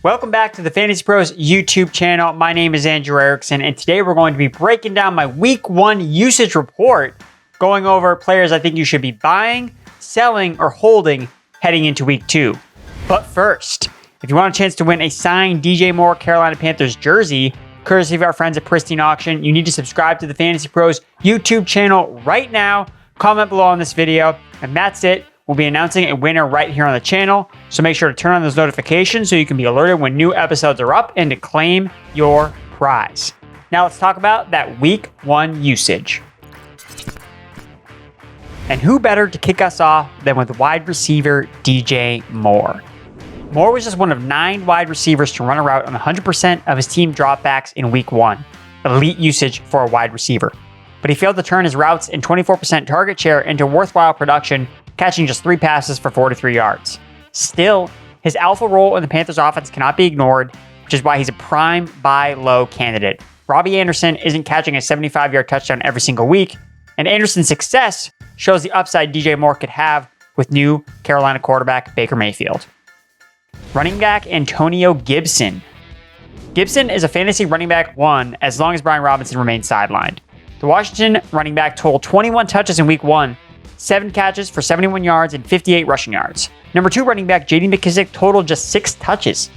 Welcome back to the Fantasy Pros YouTube channel. My name is Andrew Erickson, and today we're going to be breaking down my Week 1 usage report, going over players I think you should be buying, selling, or holding heading into Week 2. But first, if you want a chance to win a signed DJ Moore Carolina Panthers jersey, courtesy of our friends at Pristine Auction, you need to subscribe to the Fantasy Pros YouTube channel right now. Comment below on this video, and that's it. We'll be announcing a winner right here on the channel, so make sure to turn on those notifications so you can be alerted when new episodes are up and to claim your prize. Now let's talk about that Week 1 usage. And who better to kick us off than with wide receiver DJ Moore. Moore was just one of 9 wide receivers to run a route on 100% of his team dropbacks in Week 1. Elite usage for a wide receiver. But he failed to turn his routes and 24% target share into worthwhile production, catching just 3 passes for 43 yards. Still, his alpha role in the Panthers offense cannot be ignored, which is why he's a prime buy low candidate. Robbie Anderson isn't catching a 75-yard touchdown every single week, and Anderson's success shows the upside DJ Moore could have with new Carolina quarterback Baker Mayfield. Running back Antonio Gibson. Gibson is a fantasy running back 1 as long as Brian Robinson remains sidelined. The Washington running back totaled 21 touches in Week 1, 7 catches for 71 yards and 58 rushing yards. Number 2 running back J.D. McKissic totaled just 6 touches.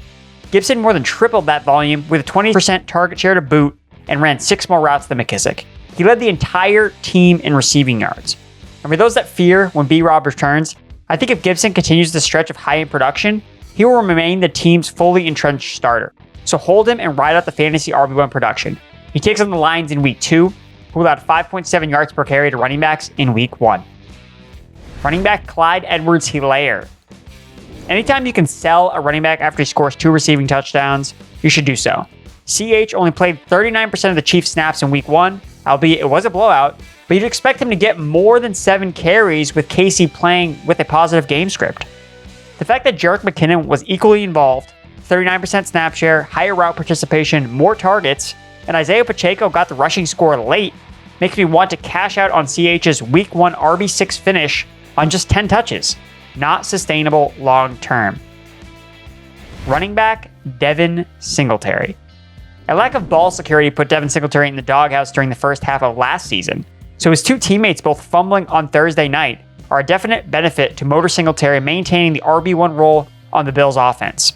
Gibson more than tripled that volume with a 20% target share to boot and ran 6 more routes than McKissic. He led the entire team in receiving yards. And for those that fear when B-Rob returns, I think if Gibson continues the stretch of high-end production, he will remain the team's fully entrenched starter. So hold him and ride out the fantasy RB1 production. He takes on the Lions in Week 2, who allowed 5.7 yards per carry to running backs in Week 1. Running back Clyde Edwards-Helaire. Anytime you can sell a running back after he scores 2 receiving touchdowns, you should do so. CH only played 39% of the Chiefs snaps in Week 1, albeit it was a blowout, but you'd expect him to get more than 7 carries with Casey playing with a positive game script. The fact that Jerick McKinnon was equally involved, 39% snap share, higher route participation, more targets, and Isaiah Pacheco got the rushing score late makes me want to cash out on CH's Week 1 RB6 finish on just 10 touches. Not sustainable long term. Running back Devin Singletary. A lack of ball security put Devin Singletary in the doghouse during the first half of last season, so his 2 teammates both fumbling on Thursday night are a definite benefit to Motor Singletary maintaining the RB1 role on the Bills' offense.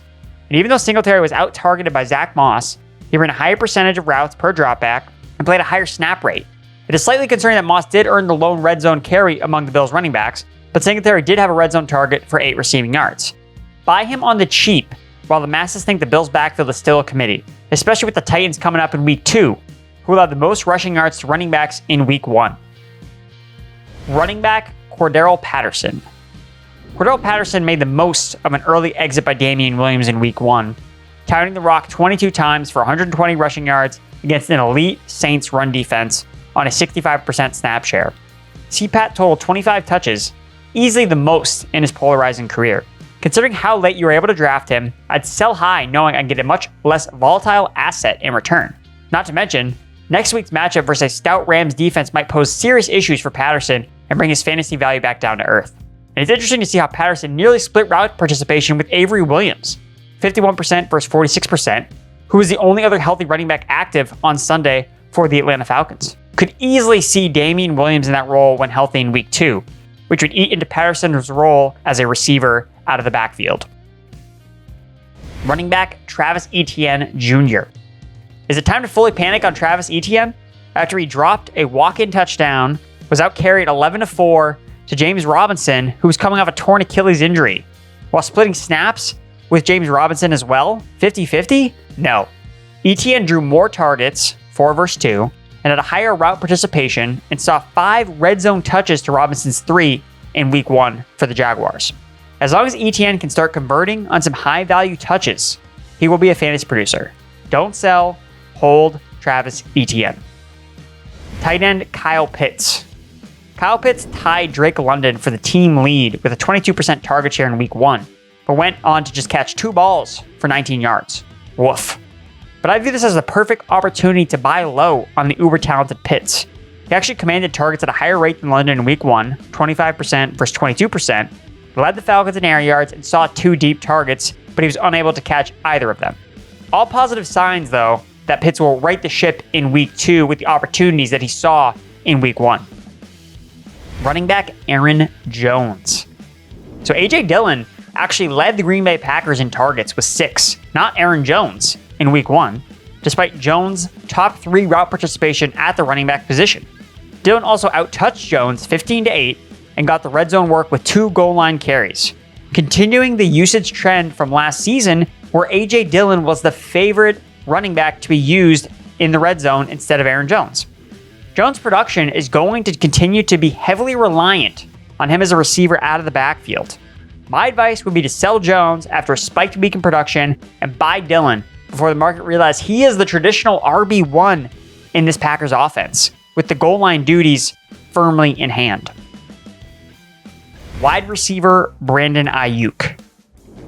And even though Singletary was out-targeted by Zach Moss, he ran a higher percentage of routes per dropback and played a higher snap rate. It is slightly concerning that Moss did earn the lone red zone carry among the Bills' running backs, but Singletary did have a red zone target for 8 receiving yards. Buy him on the cheap, while the masses think the Bills' backfield is still a committee, especially with the Titans coming up in Week 2, who allowed the most rushing yards to running backs in Week 1. Running back Cordarrelle Patterson. Cordarrelle Patterson made the most of an early exit by Damian Williams in Week 1, touting the rock 22 times for 120 rushing yards against an elite Saints run defense on a 65% snap share. CPAT totaled 25 touches, easily the most in his polarizing career. Considering how late you were able to draft him, I'd sell high knowing I'd get a much less volatile asset in return. Not to mention, next week's matchup versus a stout Rams defense might pose serious issues for Patterson and bring his fantasy value back down to earth. And it's interesting to see how Patterson nearly split route participation with Avery Williams, 51% versus 46%, who was the only other healthy running back active on Sunday for the Atlanta Falcons. Could easily see Damian Williams in that role when healthy in Week 2, which would eat into Patterson's role as a receiver out of the backfield. Running back Travis Etienne Jr. Is it time to fully panic on Travis Etienne? After he dropped a walk-in touchdown, was outcarried 11-4 to James Robinson, who was coming off a torn Achilles injury, while splitting snaps with James Robinson as well? 50-50? No. Etienne drew more targets, 4 versus 2, and had a higher route participation and saw 5 red zone touches to Robinson's 3 in Week 1 for the Jaguars. As long as Etienne can start converting on some high-value touches, he will be a fantasy producer. Don't sell, hold Travis Etienne. Tight end Kyle Pitts. Kyle Pitts tied Drake London for the team lead with a 22% target share in Week 1, but went on to just catch 2 balls for 19 yards. Woof. But I view this as the perfect opportunity to buy low on the uber-talented Pitts. He actually commanded targets at a higher rate than London in Week 1, 25% versus 22%, led the Falcons in air yards, and saw 2 deep targets but he was unable to catch either of them. All positive signs, though, that Pitts will right the ship in week 2 with the opportunities that he saw in week 1. Running back Aaron Jones. So A.J. Dillon actually led the Green Bay Packers in targets with 6, not Aaron Jones, in week 1, despite Jones' top 3 route participation at the running back position. Dillon also out-touched Jones 15-8 and got the red zone work with 2 goal line carries, continuing the usage trend from last season where A.J. Dillon was the favorite running back to be used in the red zone instead of Aaron Jones. Jones' production is going to continue to be heavily reliant on him as a receiver out of the backfield. My advice would be to sell Jones after a spiked week in production and buy Dillon before the market realizes he is the traditional RB1 in this Packers offense, with the goal line duties firmly in hand. Wide receiver Brandon Ayuk.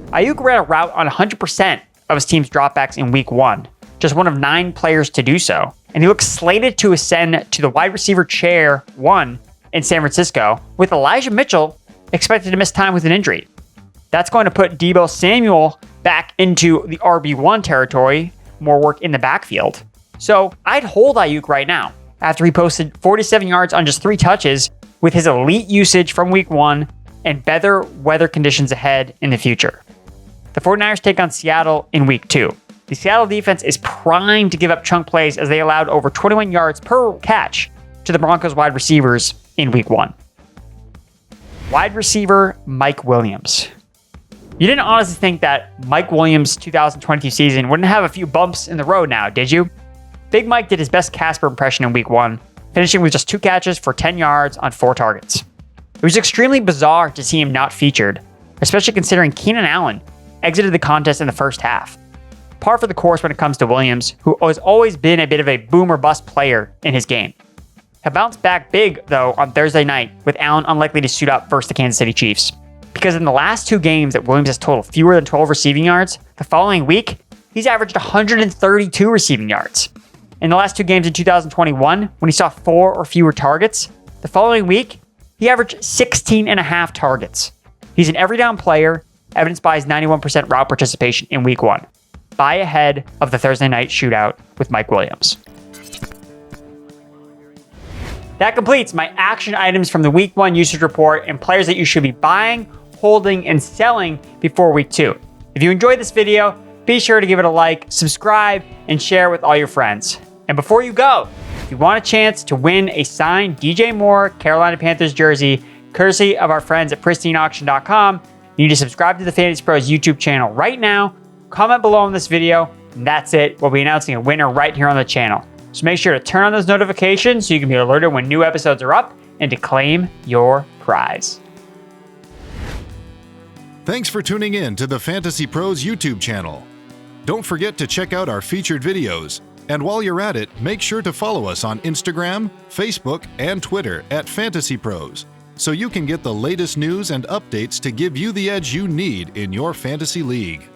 Ayuk ran a route on 100% of his team's dropbacks in week 1, just one of 9 players to do so, and he looks slated to ascend to the wide receiver chair 1 in San Francisco, with Elijah Mitchell expected to miss time with an injury. That's going to put Deebo Samuel back into the RB1 territory, more work in the backfield. So I'd hold Ayuk right now, after he posted 47 yards on just 3 touches with his elite usage from week 1 and better weather conditions ahead in the future. The 49ers take on Seattle in week 2. The Seattle defense is primed to give up chunk plays as they allowed over 21 yards per catch to the Broncos wide receivers in week 1. Wide receiver Mike Williams. You didn't honestly think that Mike Williams' 2022 season wouldn't have a few bumps in the road now, did you? Big Mike did his best Casper impression in week 1, finishing with just 2 catches for 10 yards on 4 targets. It was extremely bizarre to see him not featured, especially considering Keenan Allen exited the contest in the first half. Par for the course when it comes to Williams, who has always been a bit of a boom or bust player in his game. He'll bounce back big, though, on Thursday night, with Allen unlikely to suit up versus the Kansas City Chiefs. Because in the last 2 games that Williams has totaled fewer than 12 receiving yards, the following week, he's averaged 132 receiving yards. In the last 2 games in 2021, when he saw 4 or fewer targets, the following week, he averaged 16.5 targets. He's an every down player, evidenced by his 91% route participation in week 1. Buy ahead of the Thursday night shootout with Mike Williams. That completes my action items from the week 1 usage report and players that you should be buying, holding, and selling before week 2. If you enjoyed this video, be sure to give it a like, subscribe, and share with all your friends. And before you go, if you want a chance to win a signed DJ Moore Carolina Panthers jersey, courtesy of our friends at pristineauction.com, you need to subscribe to the Fantasy Pros YouTube channel right now, comment below on this video, and that's it. We'll be announcing a winner right here on the channel. So make sure to turn on those notifications so you can be alerted when new episodes are up and to claim your prize. Thanks for tuning in to the Fantasy Pros YouTube channel. Don't forget to check out our featured videos. And while you're at it, make sure to follow us on Instagram, Facebook, and Twitter at Fantasy Pros, so you can get the latest news and updates to give you the edge you need in your fantasy league.